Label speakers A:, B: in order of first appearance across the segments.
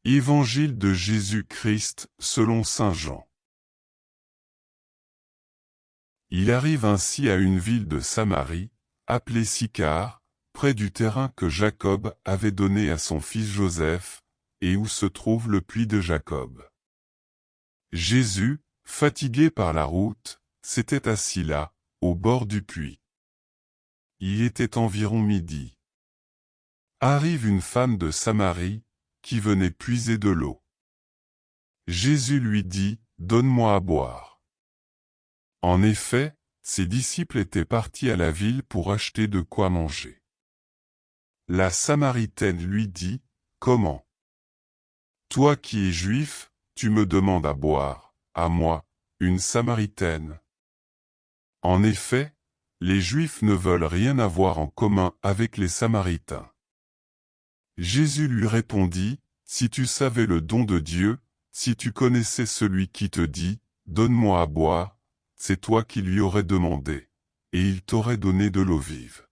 A: Évangile de Jésus-Christ selon saint Jean. Il arrive ainsi à une ville de Samarie, appelée Sychar, près du terrain que Jacob avait donné à son fils Joseph, et où se trouve le puits de Jacob. Jésus, fatigué par la route, s'était assis là, au bord du puits. Il était environ midi. Arrive une femme de Samarie, qui venait puiser de l'eau. Jésus lui dit, « Donne-moi à boire. » En effet, ses disciples étaient partis à la ville pour acheter de quoi manger. La Samaritaine lui dit, « Comment? Toi qui es juif, tu me demandes à boire, à moi, une Samaritaine. » En effet, les Juifs ne veulent rien avoir en commun avec les Samaritains. Jésus lui répondit, « Si tu savais le don de Dieu, si tu connaissais celui qui te dit, « Donne-moi à boire », c'est toi qui lui aurais demandé, et il t'aurait donné de l'eau vive. »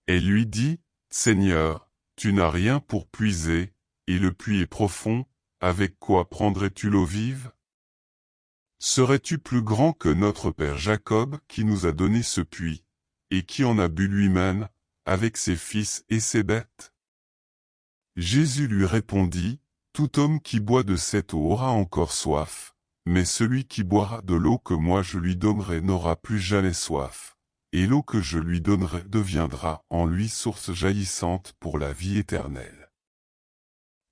A: Elle lui dit, « Seigneur, tu n'as rien pour puiser, et le puits est profond, avec quoi prendrais-tu l'eau vive? Serais-tu plus grand que notre père Jacob qui nous a donné ce puits, et qui en a bu lui-même, avec ses fils et ses bêtes? » Jésus lui répondit, « Tout homme qui boit de cette eau aura encore soif, mais celui qui boira de l'eau que moi je lui donnerai n'aura plus jamais soif, et l'eau que je lui donnerai deviendra en lui source jaillissante pour la vie éternelle. »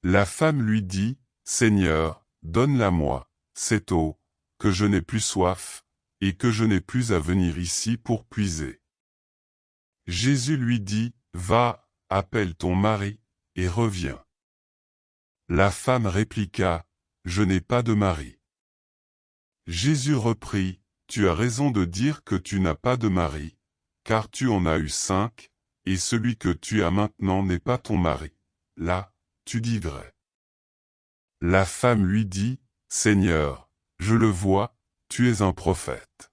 A: La femme lui dit, « Seigneur, donne-la-moi, cette eau, que je n'ai plus soif, et que je n'ai plus à venir ici pour puiser. » Jésus lui dit, « Va, appelle ton mari, et reviens. » La femme répliqua, « Je n'ai pas de mari. » Jésus reprit, « Tu as raison de dire que tu n'as pas de mari, car tu en as eu 5, et celui que tu as maintenant n'est pas ton mari. Là, tu dis vrai. » La femme lui dit, « Seigneur, je le vois, tu es un prophète.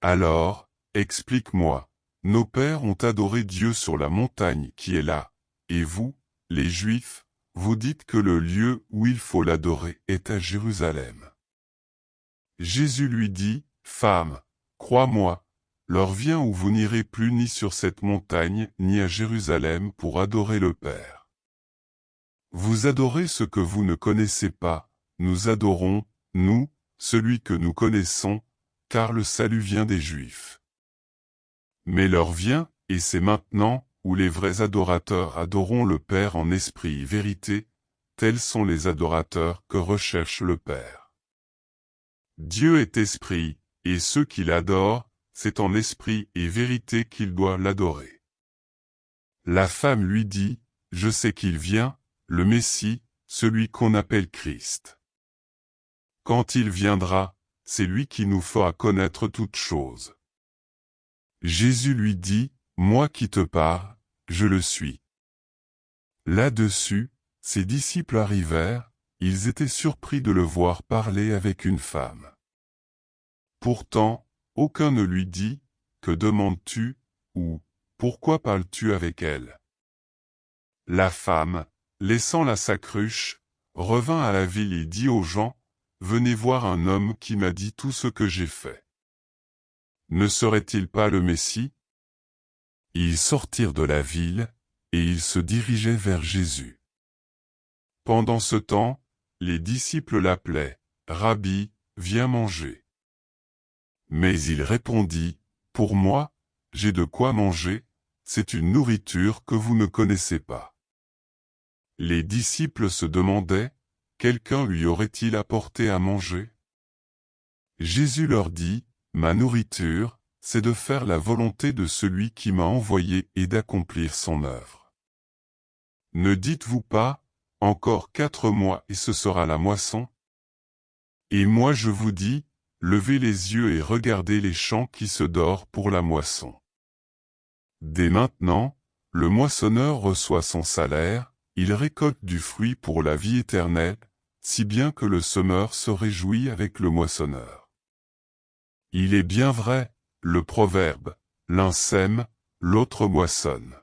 A: Alors, explique-moi, nos pères ont adoré Dieu sur la montagne qui est là, et vous, les Juifs, vous dites que le lieu où il faut l'adorer est à Jérusalem. » Jésus lui dit, « Femme, crois-moi, l'heure vient où vous n'irez plus ni sur cette montagne ni à Jérusalem pour adorer le Père. Vous adorez ce que vous ne connaissez pas, nous adorons, nous, celui que nous connaissons, car le salut vient des Juifs. Mais l'heure vient, et c'est maintenant, où les vrais adorateurs adoreront le Père en esprit et vérité, tels sont les adorateurs que recherche le Père. Dieu est esprit, et ceux qui l'adorent, c'est en esprit et vérité qu'ils doivent l'adorer. » La femme lui dit, « Je sais qu'il vient, le Messie, celui qu'on appelle Christ. Quand il viendra, c'est lui qui nous fera connaître toutes choses. » Jésus lui dit, « Moi qui te parle, je le suis. » Là-dessus, ses disciples arrivèrent, ils étaient surpris de le voir parler avec une femme. Pourtant, aucun ne lui dit, « Que demandes-tu » ou « Pourquoi parles-tu avec elle ?» La femme, laissant là sa cruche, revint à la ville et dit aux gens, « Venez voir un homme qui m'a dit tout ce que j'ai fait. Ne serait-il pas le Messie ?» Ils sortirent de la ville, et ils se dirigeaient vers Jésus. Pendant ce temps, les disciples l'appelaient, « Rabbi, viens manger. » Mais il répondit, « Pour moi, j'ai de quoi manger, c'est une nourriture que vous ne connaissez pas. » Les disciples se demandaient, « Quelqu'un lui aurait-il apporté à manger ?» Jésus leur dit, « Ma nourriture, c'est de faire la volonté de celui qui m'a envoyé et d'accomplir son œuvre. Ne dites-vous pas, encore 4 mois et ce sera la moisson? Et moi je vous dis, levez les yeux et regardez les champs qui se dorent pour la moisson. Dès maintenant, le moissonneur reçoit son salaire, il récolte du fruit pour la vie éternelle, si bien que le semeur se réjouit avec le moissonneur. Il est bien vrai, le proverbe, l'un sème, l'autre moissonne.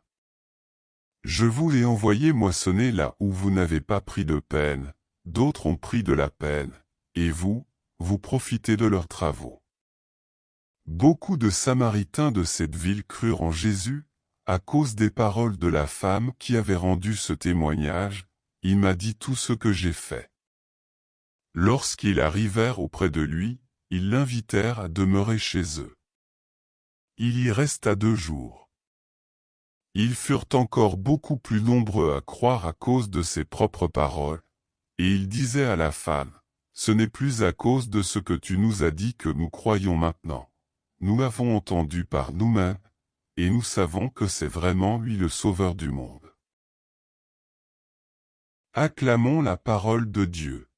A: Je vous ai envoyé moissonner là où vous n'avez pas pris de peine, d'autres ont pris de la peine, et vous, vous profitez de leurs travaux. Beaucoup de Samaritains de cette ville crurent en Jésus, à cause des paroles de la femme qui avait rendu ce témoignage, il m'a dit tout ce que j'ai fait. Lorsqu'ils arrivèrent auprès de lui, ils l'invitèrent à demeurer chez eux. Il y resta 2 jours. Ils furent encore beaucoup plus nombreux à croire à cause de ses propres paroles, et il disait à la femme, « Ce n'est plus à cause de ce que tu nous as dit que nous croyons maintenant. Nous l'avons entendu par nous-mêmes, et nous savons que c'est vraiment lui le Sauveur du monde. » Acclamons la parole de Dieu.